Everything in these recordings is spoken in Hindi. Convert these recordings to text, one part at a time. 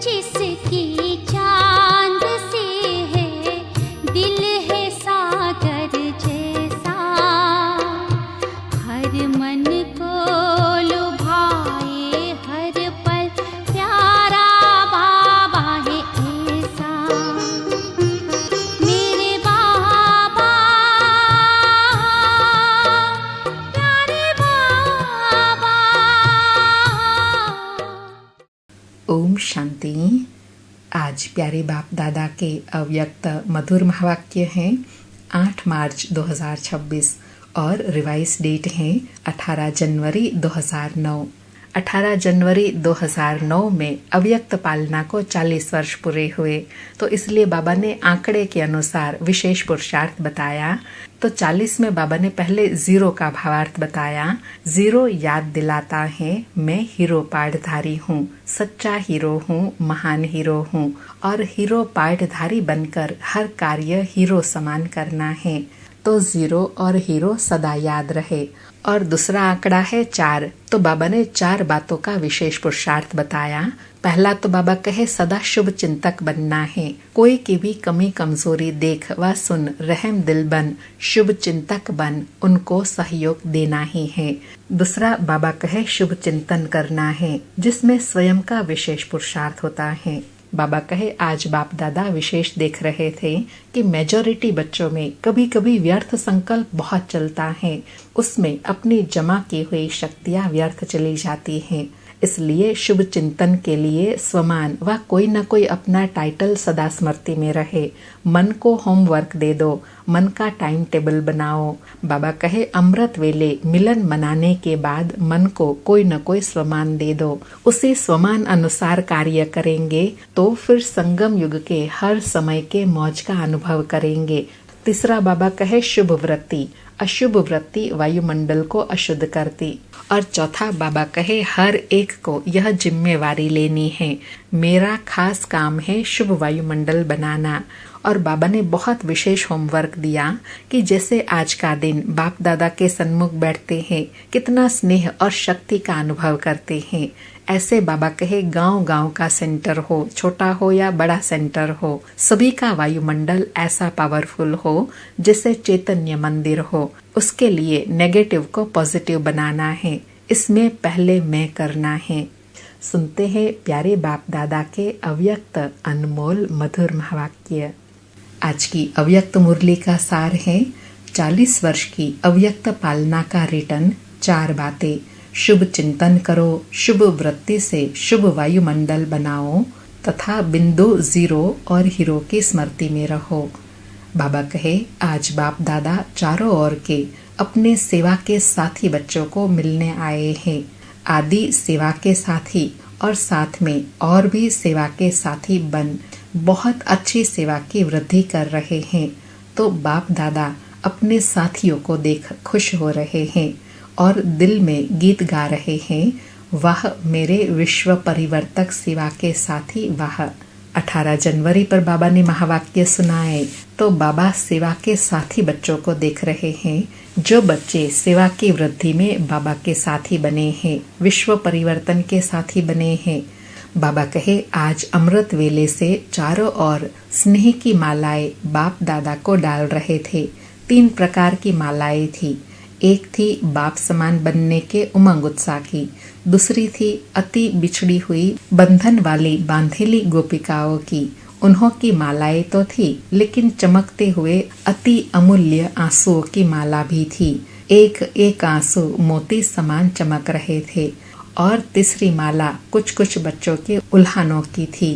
जिसकी चांद से है दिल है सागर जैसा, हर मन को लुभाए हर पल प्यारा बाबा है ऐसा। मेरे बाबा प्यारे बाबा। ओम शांति। आज प्यारे बाप दादा के अव्यक्त मधुर महावाक्य हैं 8 मार्च 2026 और रिवाइज डेट है 18 जनवरी 2009। 18 जनवरी 2009 में अव्यक्त पालना को 40 वर्ष पूरे हुए, तो इसलिए बाबा ने आंकड़े के अनुसार विशेष पुरुषार्थ बताया। तो 40 में बाबा ने पहले 0 का भावार्थ बताया। 0 याद दिलाता है मैं हीरो पाठधारी हूँ, सच्चा हीरो हूँ, महान हीरो हूँ, और हीरो पाठधारी बनकर हर कार्य हीरो समान करना है। तो 0 और हीरो सदा याद रहे। और दूसरा आंकड़ा है 4, तो बाबा ने 4 बातों का विशेष पुरुषार्थ बताया। पहला तो बाबा कहे सदा शुभ चिंतक बनना है, कोई की भी कमी कमजोरी देख व सुन रहम दिल बन शुभ चिंतक बन उनको सहयोग देना ही है। दूसरा बाबा कहे शुभ चिंतन करना है, जिसमें स्वयं का विशेष पुरुषार्थ होता है। बाबा कहे आज बाप दादा विशेष देख रहे थे कि मेजॉरिटी बच्चों में कभी कभी व्यर्थ संकल्प बहुत चलता है, उसमें अपनी जमा की हुई शक्तियां व्यर्थ चली जाती हैं। इसलिए शुभ चिंतन के लिए स्वमान व कोई न कोई अपना टाइटल सदा स्मृति में रहे। मन को होमवर्क दे दो, मन का टाइम टेबल बनाओ। बाबा कहे अमृत वेले मिलन मनाने के बाद मन को कोई न कोई स्वमान दे दो, उसी स्वमान अनुसार कार्य करेंगे तो फिर संगम युग के हर समय के मौज का अनुभव करेंगे। तीसरा बाबा कहे शुभ वृत्ति, अशुभ वृत्ति वायुमंडल को अशुद्ध करती। और चौथा बाबा कहे हर एक को यह जिम्मेवारी लेनी है, मेरा खास काम है शुभ वायुमंडल बनाना। और बाबा ने बहुत विशेष होमवर्क दिया कि जैसे आज का दिन बाप दादा के सन्मुख बैठते हैं, कितना स्नेह और शक्ति का अनुभव करते हैं। ऐसे बाबा कहे गांव गांव का सेंटर हो, छोटा हो या बड़ा सेंटर हो, सभी का वायुमंडल ऐसा पावरफुल हो जैसे चैतन्य मंदिर हो। उसके लिए नेगेटिव को पॉजिटिव बनाना है, इसमें पहले मैं करना है। सुनते हैं प्यारे बाप दादा के अव्यक्त अनमोल मधुर महावाक्य। आज की अव्यक्त मुरली का सार है 40 वर्ष की अव्यक्त पालना का रिटर्न 4 बातें। शुभ चिंतन करो, शुभ वृत्ति से शुभ वायुमंडल बनाओ तथा बिंदु 0 और हीरो की स्मृति में रहो। बाबा कहे आज बाप दादा चारों ओर के अपने सेवा के साथी बच्चों को मिलने आए हैं। आदि सेवा के साथी और साथ में और भी सेवा के साथी बन बहुत अच्छी सेवा की वृद्धि कर रहे हैं। तो बाप दादा अपने साथियों को देख खुश हो रहे हैं और दिल में गीत गा रहे हैं, वाह मेरे विश्व परिवर्तक सेवा के साथी वाह। 18 जनवरी पर बाबा ने महावाक्य सुनाए, तो बाबा सेवा के साथी बच्चों को देख रहे हैं, जो बच्चे सेवा की वृद्धि में बाबा के साथी बने हैं, विश्व परिवर्तन के साथी बने हैं। बाबा कहे आज अमृत वेले से चारों ओर स्नेह की मालाएं बाप दादा को डाल रहे थे। 3 प्रकार की मालाएं थी। एक थी बाप समान बनने के उमंग उत्साह की, दूसरी थी अति बिछड़ी हुई बंधन वाली बांधेली गोपिकाओं की, उन्हों की मालाएं तो थी लेकिन चमकते हुए अति अमूल्य आंसुओं की माला भी थी। एक एक आंसू मोती समान चमक रहे थे। और तीसरी माला कुछ कुछ बच्चों के उल्हानों की थी।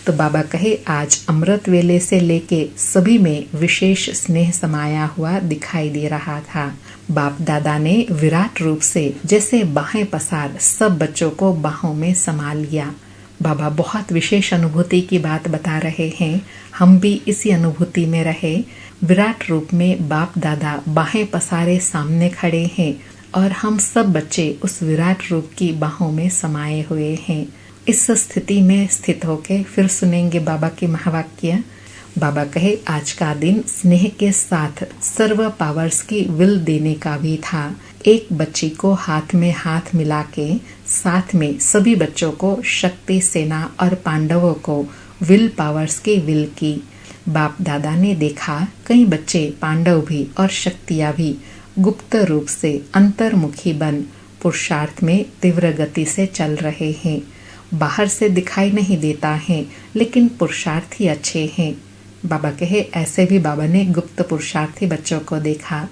तो बाबा कहे आज अमृत वेले से लेके सभी में विशेष स्नेह समाया हुआ दिखाई दे रहा था। बाप दादा ने विराट रूप से जैसे बाहें पसार सब बच्चों को बाहों में समा लिया। बाबा बहुत विशेष अनुभूति की बात बता रहे हैं, हम भी इसी अनुभूति में रहे। विराट रूप में बाप दादा बाहें पसारे सामने खड़े हैं और हम सब बच्चे उस विराट रूप की बाहों में समाये हुए हैं। इस स्थिति में स्थित होके फिर सुनेंगे बाबा के महावाक्य। बाबा कहे आज का दिन स्नेह के साथ सर्व पावर्स की विल देने का भी था। एक बच्ची को हाथ में हाथ मिला के साथ में सभी बच्चों को शक्ति सेना और पांडवों को विल पावर्स की विल की। बाप दादा ने देखा कई बच्चे पांडव भी और शक्तियां भी गुप्त रूप से अंतर्मुखी बन पुरुषार्थ में तीव्र गति से चल रहे हैं। बाहर से दिखाई नहीं देता है लेकिन पुरुषार्थी अच्छे हैं। बाबा कहे ऐसे भी बाबा ने गुप्त पुरुषार्थी बच्चों को देखा।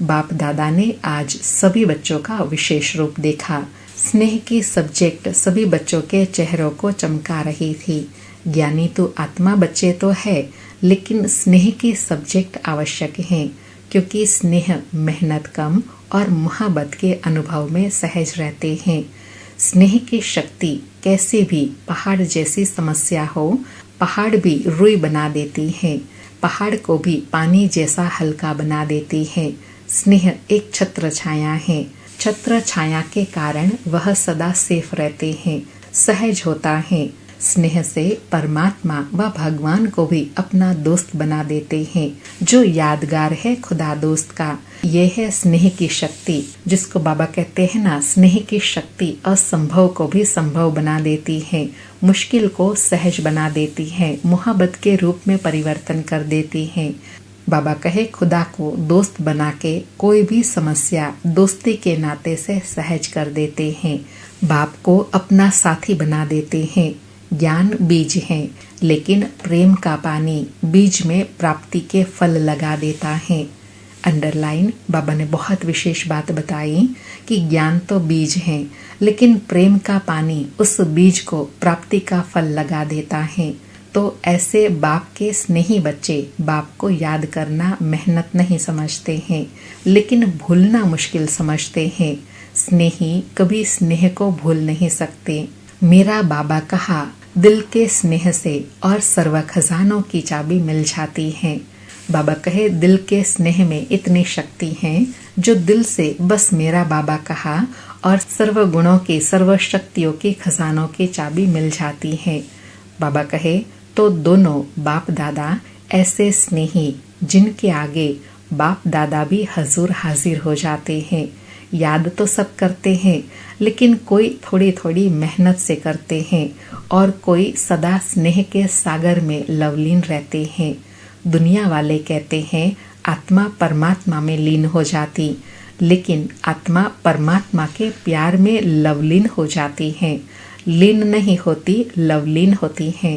बाप दादा ने आज सभी बच्चों का विशेष रूप देखा। स्नेह की सब्जेक्ट सभी बच्चों के चेहरों को चमका रही थी। ज्ञानी तो आत्मा बच्चे तो है लेकिन स्नेह की सब्जेक्ट आवश्यक है, क्योंकि स्नेह मेहनत कम और मोहब्बत के अनुभव में सहज रहते हैं। स्नेह की शक्ति कैसे भी पहाड़ जैसी समस्या हो, पहाड़ भी रुई बना देती है, पहाड़ को भी पानी जैसा हल्का बना देती है। स्नेह एक छत्र छाया है। छत्र छाया के कारण वह सदा सेफ रहते हैं, सहज होता है। स्नेह से परमात्मा व भगवान को भी अपना दोस्त बना देते हैं, जो यादगार है खुदा दोस्त का। ये है स्नेह की शक्ति, जिसको बाबा कहते हैं ना, स्नेह की शक्ति असंभव को भी संभव बना देती है, मुश्किल को सहज बना देती है, मोहब्बत के रूप में परिवर्तन कर देती है। बाबा कहे खुदा को दोस्त बना के कोई भी समस्या दोस्ती के नाते से सहज कर देते हैं। बाप को अपना साथी बना देते हैं। ज्ञान बीज है, लेकिन प्रेम का पानी बीज में प्राप्ति के फल लगा देता है। अंडरलाइन बाबा ने बहुत विशेष बात बताई कि ज्ञान तो बीज है, लेकिन प्रेम का पानी उस बीज को प्राप्ति का फल लगा देता है। तो ऐसे बाप के स्नेही बच्चे बाप को याद करना मेहनत नहीं समझते हैं, लेकिन भूलना मुश्किल समझते हैं। स्नेही कभी स्नेह को भूल नहीं सकते। मेरा बाबा कहा दिल के स्नेह से और सर्व खजानों की चाबी मिल जाती है। बाबा कहे दिल के स्नेह में इतनी शक्ति है, जो दिल से बस मेरा बाबा कहा और सर्व गुणों की सर्व शक्तियों की खजानों की चाबी मिल जाती है। बाबा कहे तो दोनों बाप दादा ऐसे स्नेही, जिनके आगे बाप दादा भी हजूर हाजिर हो जाते हैं। याद तो सब करते हैं, लेकिन कोई थोड़ी थोड़ी मेहनत से करते हैं और कोई सदा स्नेह के सागर में लवलीन रहते हैं। दुनिया वाले कहते हैं आत्मा परमात्मा में लीन हो जाती, लेकिन आत्मा परमात्मा के प्यार में लवलीन हो जाती है। लीन नहीं होती, लवलीन होती है।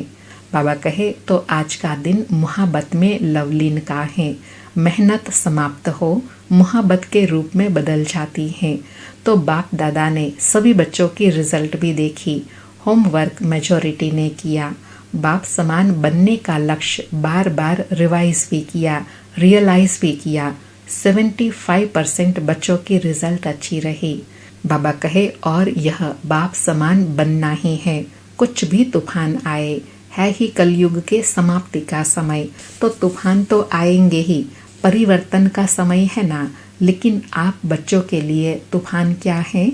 बाबा कहे तो आज का दिन मोहब्बत में लवलीन का है। मेहनत समाप्त हो, मोहब्बत के रूप में बदल जाती है। तो बाप दादा ने सभी बच्चों की रिजल्ट भी देखी। होमवर्क मेजॉरिटी ने किया। बाप समान बनने का लक्ष्य बार बार रिवाइज भी किया, रियलाइज भी किया। 75% बच्चों की रिजल्ट अच्छी रही। बाबा कहे और यह बाप समान बनना ही है। कुछ भी तूफान आए, है ही कलयुग के समाप्ति का समय, तो तूफान तो आएंगे ही, परिवर्तन का समय है ना। लेकिन आप बच्चों के लिए तूफान क्या है?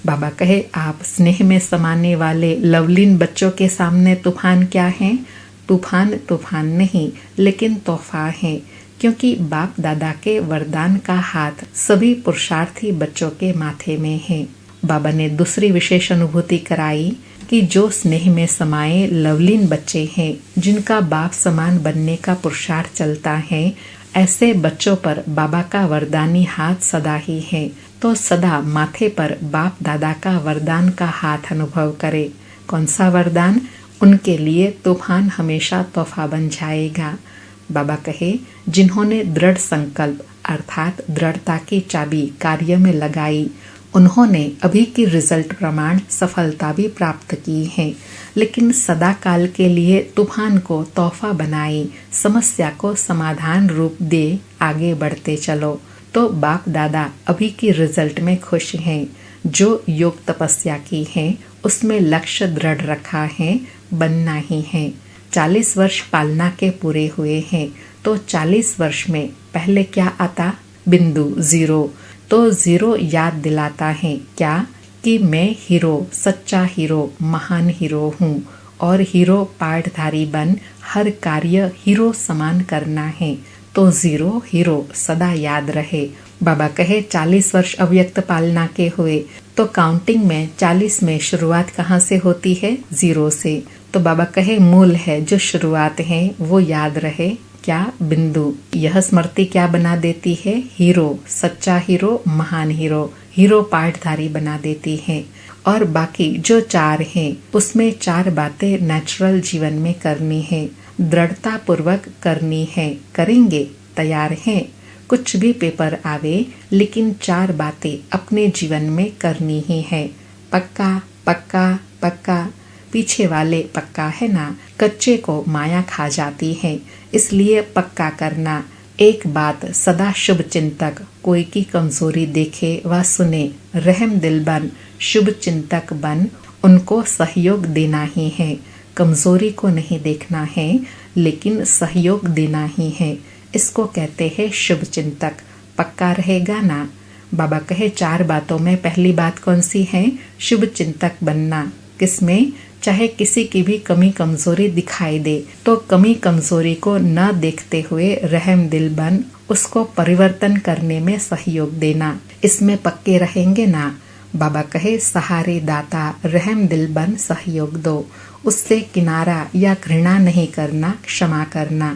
बाबा कहे आप स्नेह में समाने वाले लवलीन बच्चों के सामने तूफान क्या है? तूफान तूफान नहीं, लेकिन तोहफा है, क्योंकि बाप दादा के वरदान का हाथ सभी पुरुषार्थी बच्चों के माथे में है। बाबा ने दूसरी विशेष अनुभूति कराई कि जो स्नेह में समाये लवलीन बच्चे हैं, जिनका बाप समान बनने का पुरुषार्थ चलता है, ऐसे बच्चों पर बाबा का वरदानी हाथ सदा ही है। तो सदा माथे पर बाप दादा का वरदान का हाथ अनुभव करे। कौन सा वरदान? उनके लिए तूफान हमेशा तोहफा बन जाएगा। बाबा कहे जिन्होंने दृढ़ संकल्प अर्थात दृढ़ता की चाबी कार्य में लगाई, उन्होंने अभी की रिजल्ट प्रमाण सफलता भी प्राप्त की है, लेकिन सदा काल के लिए तूफान को तोहफा बनाई, समस्या को समाधान रूप दे आगे बढ़ते चलो। तो बाप दादा अभी की रिजल्ट में खुश हैं। जो योग तपस्या की है उसमें लक्ष्य दृढ़ रखा है, बनना ही है। 40 वर्ष पालना के पूरे हुए हैं, तो 40 वर्ष में पहले क्या आता? बिंदु, जीरो। तो जीरो याद दिलाता है क्या? कि मैं हीरो, सच्चा हीरो, महान हीरो हूँ। और हीरो पाठधारी बन हर कार्य हीरो समान करना है, तो 0 हीरो सदा याद रहे। बाबा कहे 40 वर्ष अव्यक्त पालना के हुए, तो काउंटिंग में 40 में शुरुआत कहाँ से होती है? 0 से। तो बाबा कहे मूल है जो शुरुआत है वो याद रहे। क्या? बिंदु। यह स्मृति क्या बना देती है? हीरो, सच्चा हीरो, महान हीरो, हीरो पाठधारी बना देती है। और बाकी जो 4 हैं उसमें 4 बातें नेचुरल जीवन में करनी है, दृढ़ता पूर्वक करनी है। करेंगे? तैयार हैं? कुछ भी पेपर आवे, लेकिन 4 बातें अपने जीवन में करनी ही है। पक्का पक्का पक्का। पीछे वाले पक्का है ना, कच्चे को माया खा जाती है, इसलिए पक्का करना। एक बात सदा शुभ चिंतक, कोई की कमजोरी देखे व सुने, रहम दिल बन, शुभ चिंतक बन, उनको सहयोग देना ही है। कमजोरी को नहीं देखना है, लेकिन सहयोग देना ही है। इसको कहते हैं शुभ चिंतक। पक्का रहेगा ना? बाबा कहे 4 बातों में पहली बात कौन सी है? शुभ चिंतक बनना। किसमें? चाहे किसी की भी कमी कमजोरी दिखाई दे, तो कमी कमजोरी को न देखते हुए रहम दिल बन, उसको परिवर्तन करने में सहयोग देना। इसमें पक्के रहेंगे ना? बाबा कहे सहारे दाता, रहम दिल बन, सहयोग दो। उससे किनारा या घृणा नहीं करना, क्षमा करना।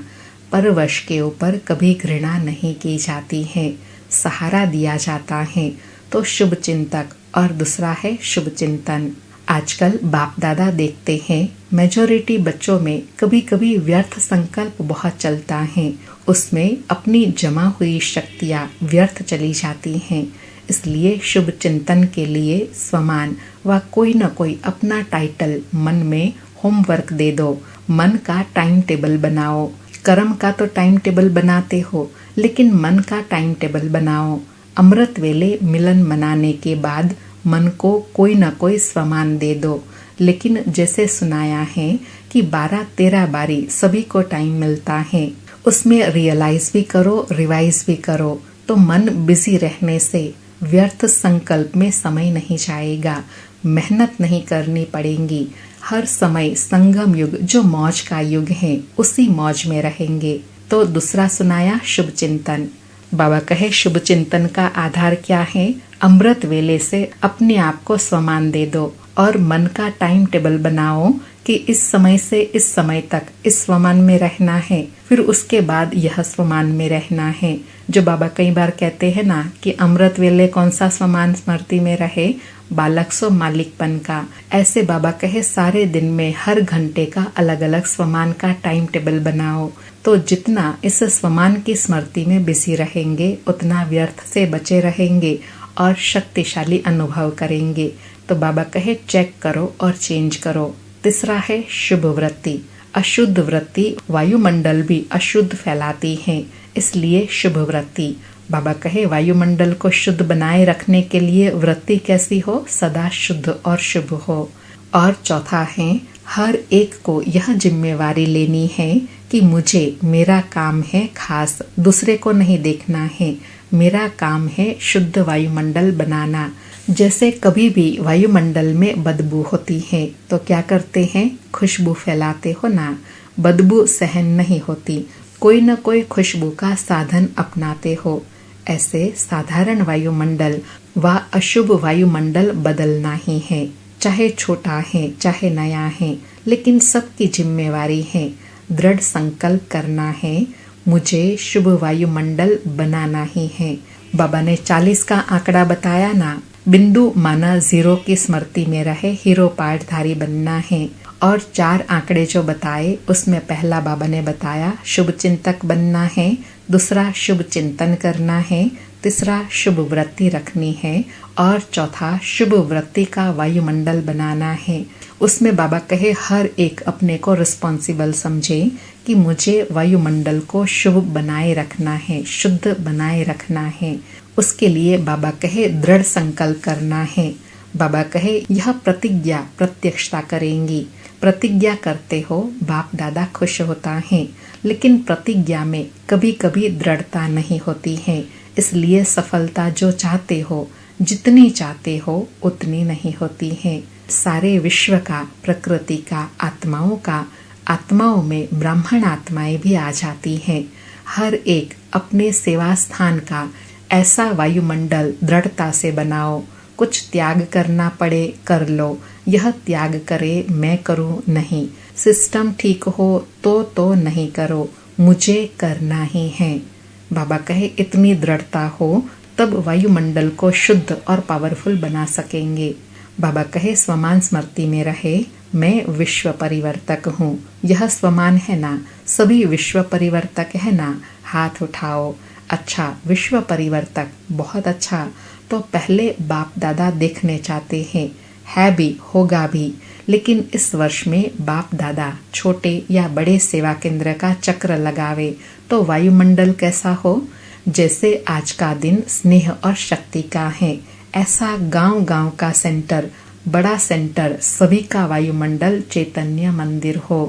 परवश के ऊपर कभी घृणा नहीं की जाती है, सहारा दिया जाता है। तो शुभ चिंतक। और दूसरा है शुभ चिंतन। आजकल बाप दादा देखते हैं मेजॉरिटी बच्चों में कभी कभी व्यर्थ संकल्प बहुत चलता है, उसमें अपनी जमा हुई शक्तियाँ व्यर्थ चली जाती हैं। इसलिए शुभ चिंतन के लिए स्वमान व कोई न कोई अपना टाइटल मन में होमवर्क दे दो। मन का टाइम टेबल बनाओ। कर्म का तो टाइम टेबल बनाते हो, लेकिन मन का टाइम टेबल बनाओ। अमृत वेले मिलन मनाने के बाद मन को कोई न कोई स्वमान दे दो। लेकिन जैसे सुनाया है कि 12-13 बारी सभी को टाइम मिलता है, उसमें रियलाइज भी करो, रिवाइज भी करो, तो मन बिजी रहने से व्यर्थ संकल्प में समय नहीं जाएगा, मेहनत नहीं करनी पड़ेगी। हर समय संगम युग जो मौज का युग है, उसी मौज में रहेंगे। तो दूसरा सुनाया शुभ चिंतन। बाबा कहे शुभ चिंतन का आधार क्या है? अमृत वेले से अपने आप को स्वमान दे दो और मन का टाइम टेबल बनाओ कि इस समय से इस समय तक इस स्वमान में रहना है, फिर उसके बाद यह स्वमान में रहना है। जो बाबा कई बार कहते हैं ना कि अमृत वेले कौन सा स्वमान स्मृति में रहे? बालक सो मालिकपन का। ऐसे बाबा कहे सारे दिन में हर घंटे का अलग अलग स्वमान का टाइम टेबल बनाओ। तो जितना इस स्वमान की स्मृति में बिजी रहेंगे, उतना व्यर्थ से बचे रहेंगे और शक्तिशाली अनुभव करेंगे। तो बाबा कहे चेक करो और चेंज करो। तीसरा है शुभ वृत्ति। अशुद्ध वृत्ति वायुमंडल भी अशुद्ध फैलाती है, इसलिए शुभ वृत्ति। बाबा कहे वायुमंडल को शुद्ध बनाए रखने के लिए वृत्ति कैसी हो? सदा शुद्ध और शुभ हो। और चौथा है हर एक को यह जिम्मेवारी लेनी है कि मुझे, मेरा काम है खास, दूसरे को नहीं देखना है। मेरा काम है शुद्ध वायुमंडल बनाना। जैसे कभी भी वायुमंडल में बदबू होती है तो क्या करते हैं? खुशबू फैलाते हो ना। बदबू सहन नहीं होती, कोई न कोई खुशबू का साधन अपनाते हो। ऐसे साधारण वायुमंडल व अशुभ वायुमंडल बदलना ही है, चाहे छोटा है चाहे नया है, लेकिन सबकी जिम्मेवारी है। दृढ़ संकल्प करना है, मुझे शुभ वायुमंडल बनाना ही है। बाबा ने 40 का आंकड़ा बताया ना, बिंदु माना 0 की स्मृति में रहे, हीरो पाठधारी बनना है। और 4 आंकड़े जो बताए उसमें पहला बाबा ने बताया शुभ चिंतक बनना है, दूसरा शुभ चिंतन करना है, तीसरा शुभ वृत्ति रखनी है और चौथा शुभ वृत्ति का वायुमंडल बनाना है। उसमें बाबा कहे हर एक अपने को रिस्पॉन्सिबल समझे कि मुझे वायुमंडल को शुभ बनाए रखना है, शुद्ध बनाए रखना है। उसके लिए बाबा कहे दृढ़ संकल्प करना है। बाबा कहे यह प्रतिज्ञा प्रत्यक्षता करेंगी। प्रतिज्ञा करते हो, बाप दादा खुश होता है, लेकिन प्रतिज्ञा में कभी कभी दृढ़ता नहीं होती है। इसलिए सफलता जो चाहते हो, जितनी चाहते हो उतनी नहीं होती है। सारे विश्व का, प्रकृति का, आत्माओं में ब्राह्मण आत्माएं भी आ जाती हैं। हर एक अपने सेवा स्थान का ऐसा वायुमंडल दृढ़ता से बनाओ। कुछ त्याग करना पड़े कर लो, यह त्याग करे मैं करूं नहीं। सिस्टम ठीक हो तो नहीं करो, मुझे करना ही है। बाबा कहे इतनी दृढ़ता हो तब वायुमंडल को शुद्ध और पावरफुल बना सकेंगे। बाबा कहे स्वमान स्मृति में रहे, मैं विश्व परिवर्तक हूँ। यह स्वमान है ना, सभी विश्व परिवर्तक है ना, हाथ उठाओ। अच्छा, विश्व परिवर्तक, बहुत अच्छा। तो पहले बाप दादा देखने चाहते हैं, है भी, होगा भी। लेकिन इस वर्ष में बाप दादा छोटे या बड़े सेवा केंद्र का चक्र लगावे तो वायुमंडल कैसा हो। जैसे आज का दिन स्नेह और शक्ति का है, ऐसा गांव गांव का सेंटर, बड़ा सेंटर, सभी का वायुमंडल चैतन्य मंदिर हो।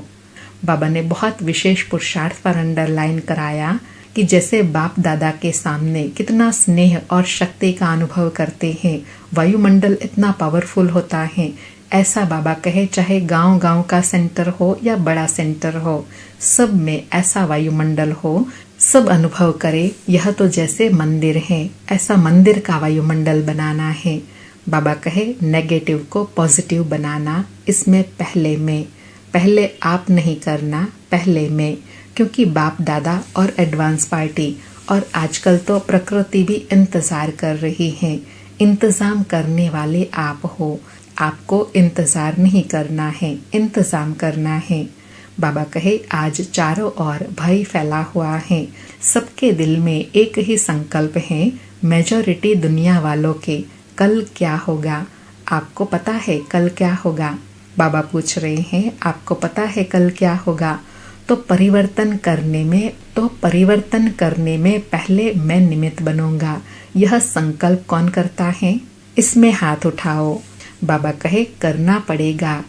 बाबा ने बहुत विशेष पुरुषार्थ पर अंडरलाइन कराया कि जैसे बाप दादा के सामने कितना स्नेह और शक्ति का अनुभव करते हैं, वायुमंडल इतना पावरफुल होता है। ऐसा बाबा कहे चाहे गांव गांव का सेंटर हो या बड़ा सेंटर हो, सब में ऐसा वायुमंडल हो, सब अनुभव करे यह तो जैसे मंदिर है। ऐसा मंदिर का वायुमंडल बनाना है। बाबा कहे नेगेटिव को पॉजिटिव बनाना, इसमें पहले आप नहीं करना, पहले मैं। क्योंकि बाप दादा और एडवांस पार्टी और आजकल तो प्रकृति भी इंतजार कर रही है। इंतजाम करने वाले आप हो, आपको इंतजार नहीं करना है, इंतजाम करना है। बाबा कहे आज चारों ओर भय फैला हुआ है, सबके दिल में एक ही संकल्प है, मेजॉरिटी दुनिया वालों के, कल क्या होगा। आपको पता है कल क्या होगा? बाबा पूछ रहे हैं आपको पता है कल क्या होगा? तो परिवर्तन करने में पहले मैं निमित्त बनूंगा। यह संकल्प कौन करता है? इसमें हाथ उठाओ। बाबा कहे करना पड़ेगा,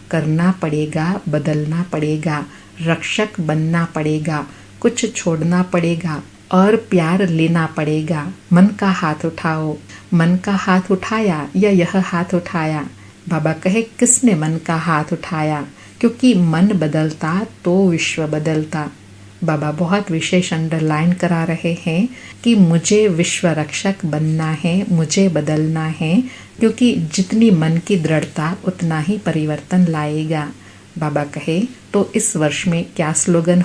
बदलना पड़ेगा, रक्षक बनना पड़ेगा, कुछ छोड़ना पड़ेगा और प्यार लेना पड़ेगा। मन का हाथ उठाओ। मन का हाथ उठाया या यह हाथ उठाया? बाबा कहे किसने मन का हाथ उठाया? क्योंकि मन बदलता तो विश्व बदलता। बाबा बहुत विशेष अंडरलाइन करा रहे हैं कि मुझे विश्व रक्षक बनना है, मुझे बदलना है, क्योंकि जितनी मन की दृढ़ता उतना ही परिवर्तन लाएगा। बाबा कहे तो इस वर्ष में क्या स्लोगन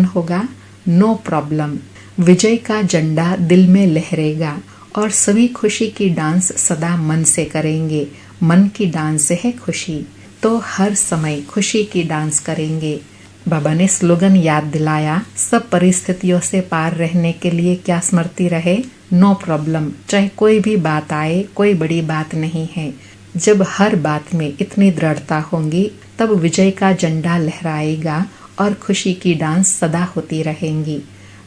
होगा? No problem. विजय का झंडा दिल में लहरेगा और सभी खुशी की डांस सदा मन से करेंगे। मन की डांस है खुशी, तो हर समय खुशी की डांस करेंगे। बाबा ने स्लोगन याद दिलाया, सब परिस्थितियों से पार रहने के लिए क्या स्मृति रहे? No problem. चाहे कोई भी बात आए, कोई बड़ी बात नहीं है। जब हर बात में इतनी दृढ़ता होगी तब विजय का झंडा लहराएगा और खुशी की डांस सदा होती रहेंगी।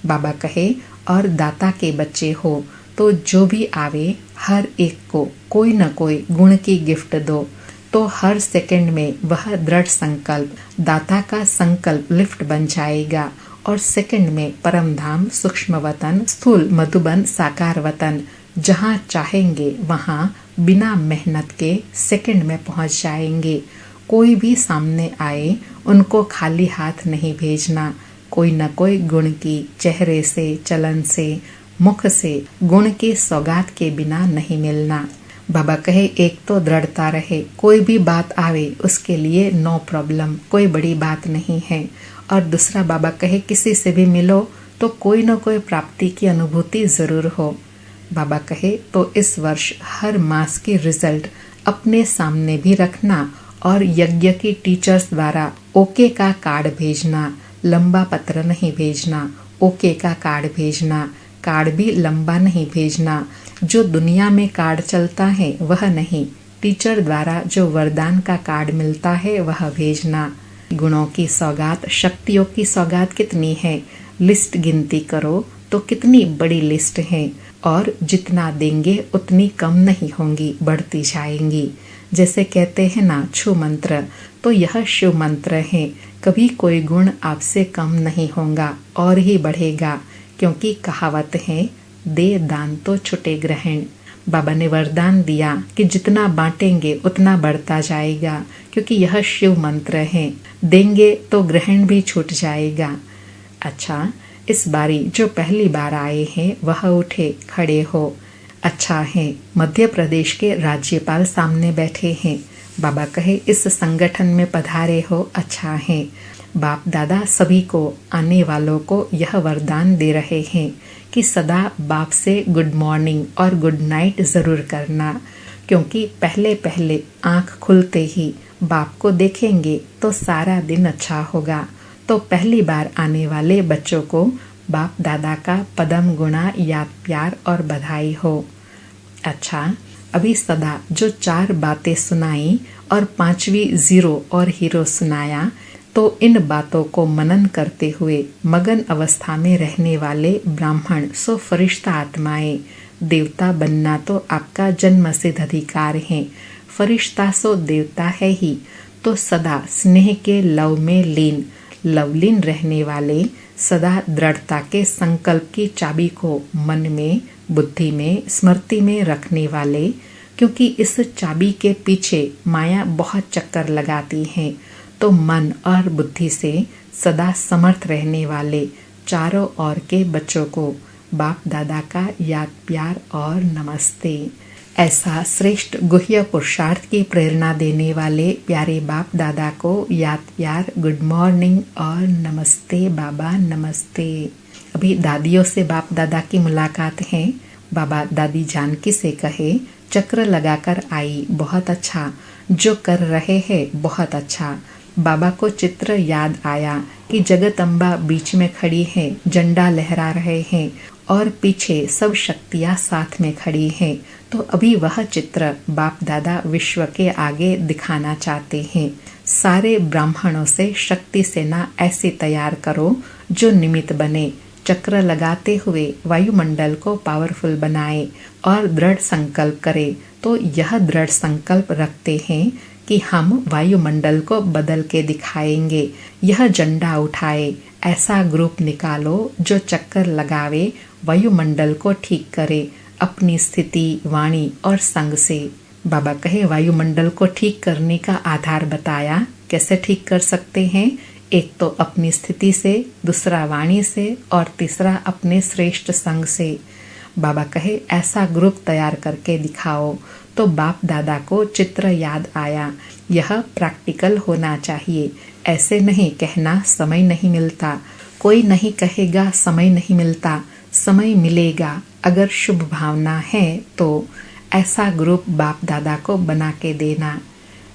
बाबा कहे और दाता के बच्चे हो तो जो भी आवे हर एक को कोई न कोई गुण की गिफ्ट दो, तो हर सेकंड में वह दृढ़ संकल्प, दाता का संकल्प लिफ्ट बन जाएगा और सेकंड में परम धाम, सूक्ष्म वतन, स्थूल मधुबन, साकार वतन, जहाँ चाहेंगे वहाँ बिना मेहनत के सेकंड में पहुँच जाएंगे। कोई भी सामने आए उनको खाली हाथ नहीं भेजना, कोई न कोई गुण की, चेहरे से, चलन से, मुख से गुण की सौगात के बिना नहीं मिलना। बाबा कहे एक तो दृढ़ता रहे, कोई भी बात आवे उसके लिए नो प्रॉब्लम, कोई बड़ी बात नहीं है। और दूसरा बाबा कहे किसी से भी मिलो तो कोई न कोई प्राप्ति की अनुभूति जरूर हो। बाबा कहे तो इस वर्ष हर मास की रिजल्ट अपने सामने भी रखना और यज्ञ की टीचर्स द्वारा ओके का कार्ड भेजना, लंबा पत्र नहीं भेजना, ओके का कार्ड भेजना। कार्ड भी लंबा नहीं भेजना, जो दुनिया में कार्ड चलता है वह नहीं, टीचर द्वारा जो वरदान का कार्ड मिलता है वह भेजना। गुणों की सौगात, शक्तियों की सौगात कितनी है, लिस्ट गिनती करो तो कितनी बड़ी लिस्ट है और जितना देंगे उतनी कम नहीं होंगी, बढ़ती जाएंगी। जैसे कहते हैं ना छू मंत्र, तो यह शिव मंत्र है। कभी कोई गुण आपसे कम नहीं होगा और ही बढ़ेगा, क्योंकि कहावत है दे दान तो छुटे ग्रहण। बाबा ने वरदान दिया कि जितना बांटेंगे उतना बढ़ता जाएगा, क्योंकि यह शिव मंत्र है। देंगे तो ग्रहण भी छूट जाएगा। अच्छा, इस बारी जो पहली बार आए हैं वह उठे खड़े हो। अच्छा है, मध्य प्रदेश के राज्यपाल सामने बैठे हैं। बाबा कहे इस संगठन में पधारे हो, अच्छा है। बाप दादा सभी को, आने वालों को यह वरदान दे रहे हैं कि सदा बाप से गुड मॉर्निंग और गुड नाइट ज़रूर करना, क्योंकि पहले पहले आँख खुलते ही बाप को देखेंगे तो सारा दिन अच्छा होगा। तो पहली बार आने वाले बच्चों को बाप दादा का पदम गुणा याद प्यार और बधाई हो। अच्छा, अभी सदा जो 4 बातें सुनाई और 5वीं जीरो और हीरो सुनाया, तो इन बातों को मनन करते हुए मगन अवस्था में रहने वाले ब्राह्मण सो फरिश्ता आत्माएं, देवता बनना तो आपका जन्म सिद्ध अधिकार है। फरिश्ता सो देवता है ही, तो सदा स्नेह के लव में लीन, लवलीन रहने वाले, सदा दृढ़ता के संकल्प की चाबी को मन में, बुद्धि में, स्मृति में रखने वाले, क्योंकि इस चाबी के पीछे माया बहुत चक्कर लगाती है। तो मन और बुद्धि से सदा समर्थ रहने वाले चारों ओर के बच्चों को बाप दादा का याद प्यार और नमस्ते। ऐसा श्रेष्ठ गुह्य पुरुषार्थ की प्रेरणा देने वाले प्यारे बाप दादा को याद प्यार, गुड मॉर्निंग और नमस्ते बाबा, नमस्ते। अभी दादियों से बाप दादा की मुलाकात है। बाबा दादी जानकी से कहे, चक्र लगाकर आई, बहुत अच्छा, जो कर रहे हैं बहुत अच्छा। बाबा को चित्र याद आया कि जगत अम्बा बीच में खड़ी है, झंडा लहरा रहे हैं और पीछे सब शक्तियां साथ में खड़ी हैं। तो अभी वह चित्र बाप दादा विश्व के आगे दिखाना चाहते हैं। सारे ब्राह्मणों से शक्ति सेना ऐसी तैयार करो जो निमित्त बने, चक्र लगाते हुए वायुमंडल को पावरफुल बनाए और दृढ़ संकल्प करे। तो यह दृढ़ संकल्प रखते हैं कि हम वायुमंडल को बदल के दिखाएंगे, यह झंडा उठाए। ऐसा ग्रुप निकालो जो चक्कर लगावे, वायुमंडल को ठीक करे अपनी स्थिति, वाणी और संग से। बाबा कहे वायुमंडल को ठीक करने का आधार बताया, कैसे ठीक कर सकते हैं। एक तो अपनी स्थिति से, दूसरा वाणी से और तीसरा अपने श्रेष्ठ संग से। बाबा कहे ऐसा ग्रुप तैयार करके दिखाओ। तो बाप दादा को चित्र याद आया, यह प्रैक्टिकल होना चाहिए। ऐसे नहीं कहना समय नहीं मिलता, कोई नहीं कहेगा समय नहीं मिलता, समय मिलेगा अगर शुभ भावना है तो। ऐसा ग्रुप बाप दादा को बना के देना।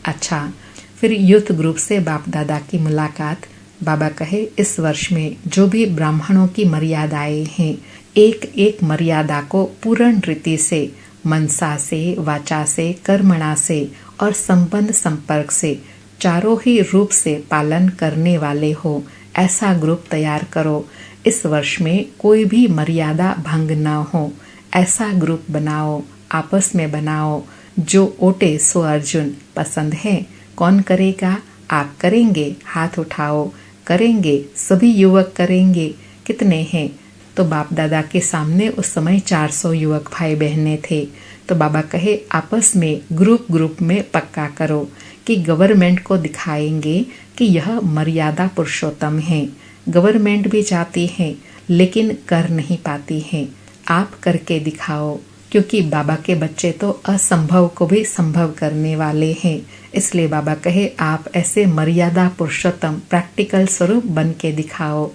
अच्छा, फिर यूथ ग्रुप से बाप दादा की मुलाकात। बाबा कहे इस वर्ष में जो भी ब्राह्मणों की मर्यादाएं हैं, एक एक मर्यादा को पूर्ण रीति से, मनसा से, वाचा से, कर्मणा से और संबंध संपर्क से, चारों ही रूप से पालन करने वाले हो, ऐसा ग्रुप तैयार करो। इस वर्ष में कोई भी मर्यादा भंग न हो, ऐसा ग्रुप बनाओ, आपस में बनाओ। जो ओटे सो अर्जुन, पसंद है, कौन करेगा? आप करेंगे, हाथ उठाओ। करेंगे, सभी युवक करेंगे। कितने हैं? तो बाप दादा के सामने उस समय 400 युवक भाई बहनें थे। तो बाबा कहे आपस में ग्रुप में पक्का करो कि गवर्नमेंट को दिखाएंगे कि यह मर्यादा पुरुषोत्तम है। गवर्नमेंट भी चाहती है लेकिन कर नहीं पाती है, आप करके दिखाओ, क्योंकि बाबा के बच्चे तो असंभव को भी संभव करने वाले हैं। इसलिए बाबा कहे आप ऐसे मर्यादा पुरुषोत्तम प्रैक्टिकल स्वरूप बन के दिखाओ।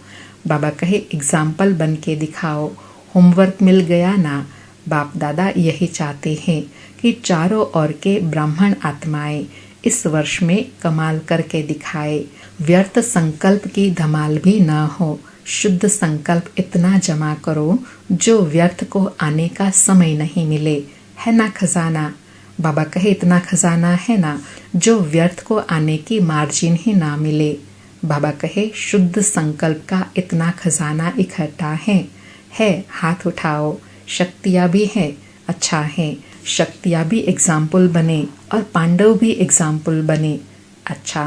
बाबा कहे एग्जाम्पल बन के दिखाओ। होमवर्क मिल गया ना। बाप दादा यही चाहते हैं कि चारों ओर के ब्राह्मण आत्माएं इस वर्ष में कमाल करके दिखाए। व्यर्थ संकल्प की धमाल भी न हो। शुद्ध संकल्प इतना जमा करो जो व्यर्थ को आने का समय नहीं मिले। है ना खजाना? बाबा कहे इतना खजाना है ना जो व्यर्थ को आने की मार्जिन ही ना मिले। बाबा कहे शुद्ध संकल्प का इतना खजाना इकट्ठा है, हाथ उठाओ। शक्तियाँ भी है, अच्छा है, शक्तियाँ भी एग्जाम्पल बने और पांडव भी एग्जाम्पल बने। अच्छा,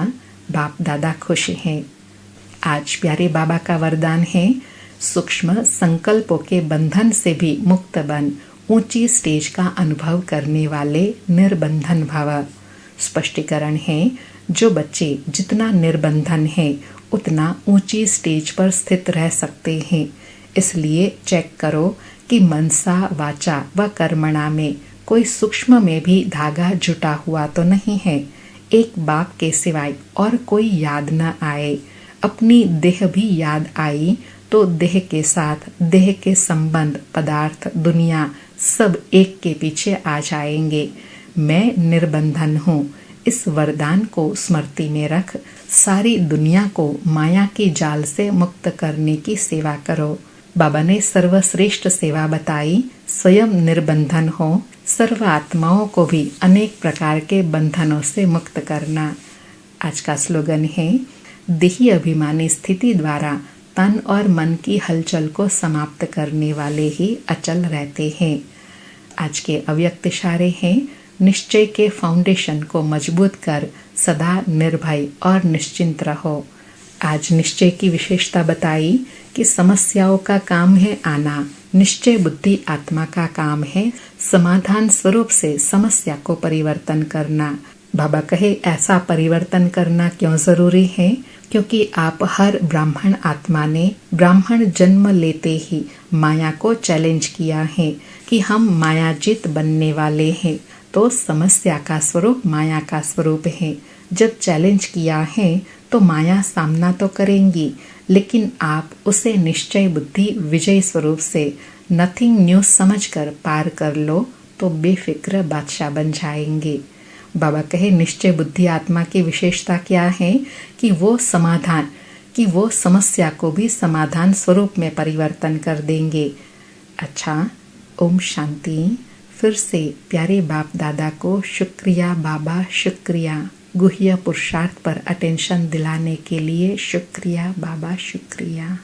बाप दादा खुश हैं। आज प्यारे बाबा का वरदान है, सूक्ष्म संकल्पों के बंधन से भी मुक्त बन, ऊंची स्टेज का अनुभव करने वाले निर्बंधन भव। स्पष्टीकरण है, जो बच्चे जितना निर्बंधन है उतना ऊंची स्टेज पर स्थित रह सकते हैं। इसलिए चेक करो कि मनसा वाचा व कर्मणा में कोई सूक्ष्म में भी धागा जुटा हुआ तो नहीं है। एक बाप के सिवाय और कोई याद न आए। अपनी देह भी याद आई तो देह के साथ देह के संबंध, पदार्थ, दुनिया सब एक के पीछे आ जाएंगे। मैं निर्बंधन हूँ, इस वरदान को स्मृति में रख सारी दुनिया को माया की जाल से मुक्त करने की सेवा करो। बाबा ने सर्वश्रेष्ठ सेवा बताई, स्वयं निर्बंधन हो, सर्व आत्माओं को भी अनेक प्रकार के बंधनों से मुक्त करना। आज का स्लोगन है, देही अभिमानी स्थिति द्वारा तन और मन की हलचल को समाप्त करने वाले ही अचल रहते हैं। आज के अव्यक्त इशारे हैं, निश्चय के फाउंडेशन को मजबूत कर सदा निर्भय और निश्चिंत रहो। आज निश्चय की विशेषता बताई कि समस्याओं का काम है आना, निश्चय बुद्धि आत्मा का काम है समाधान स्वरूप से समस्या को परिवर्तन करना। बाबा कहे, ऐसा परिवर्तन करना क्यों जरूरी है? क्योंकि आप हर ब्राह्मण आत्मा ने ब्राह्मण जन्म लेते ही माया को चैलेंज किया है कि हम मायाजित बनने वाले हैं। तो समस्या का स्वरूप माया का स्वरूप है। जब चैलेंज किया है तो माया सामना तो करेंगी, लेकिन आप उसे निश्चय बुद्धि विजय स्वरूप से नथिंग न्यू समझकर पार कर लो तो बेफिक्र बादशाह बन जाएंगे। बाबा कहे, निश्चय बुद्धि आत्मा की विशेषता क्या है कि वो समस्या को भी समाधान स्वरूप में परिवर्तन कर देंगे। अच्छा, ओम शांति। फिर से प्यारे बाप दादा को शुक्रिया बाबा, शुक्रिया। गुह्य पुरुषार्थ पर अटेंशन दिलाने के लिए शुक्रिया बाबा, शुक्रिया।